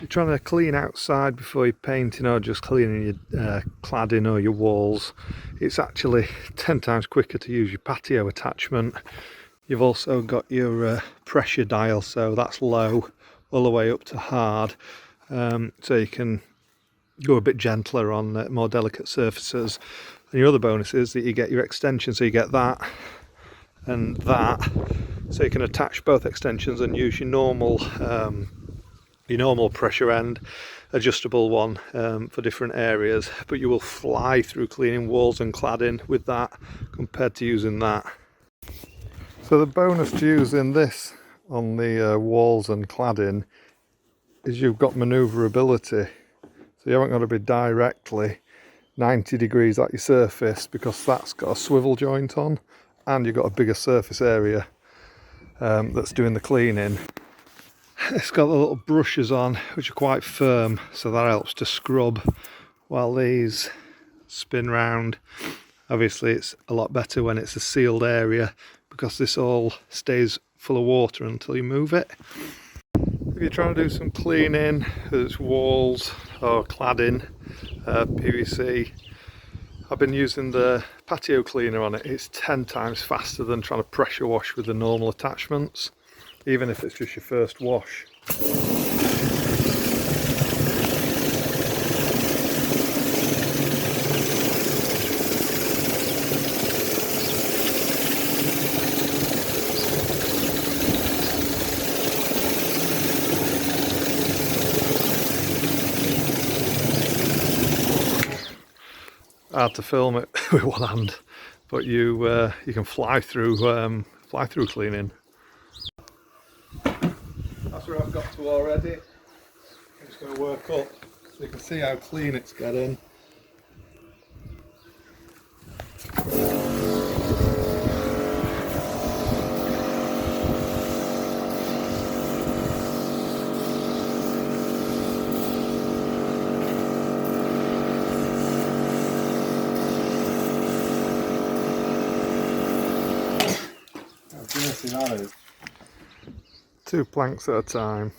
You're trying to clean outside before you're painting or just cleaning your cladding or your walls, it's actually 10 times quicker to use your patio attachment. You've also got your pressure dial, so that's low all the way up to hard, so you can go a bit gentler on more delicate surfaces. And your other bonus is that you get your extension, so you get that and that, so you can attach both extensions and use your normal pressure end, adjustable one for different areas, but you will fly through cleaning walls and cladding with that compared to using that. So the bonus to using this on the walls and cladding is you've got manoeuvrability, so you haven't got to be directly 90 degrees at your surface, because that's got a swivel joint on and you've got a bigger surface area that's doing the cleaning. It's got the little brushes on which are quite firm, so that helps to scrub while these spin round. Obviously it's a lot better when it's a sealed area, because this all stays full of water until you move it. If you're trying to do some cleaning, whether it's walls or cladding, PVC, I've been using the patio cleaner on it. It's 10 times faster than trying to pressure wash with the normal attachments, even if it's just your first wash. Hard to film it with one hand, but you can fly through cleaning. That's where I've got to already. I'm just going to work up so you can see how clean it's getting. How dirty that is. 2 planks at a time.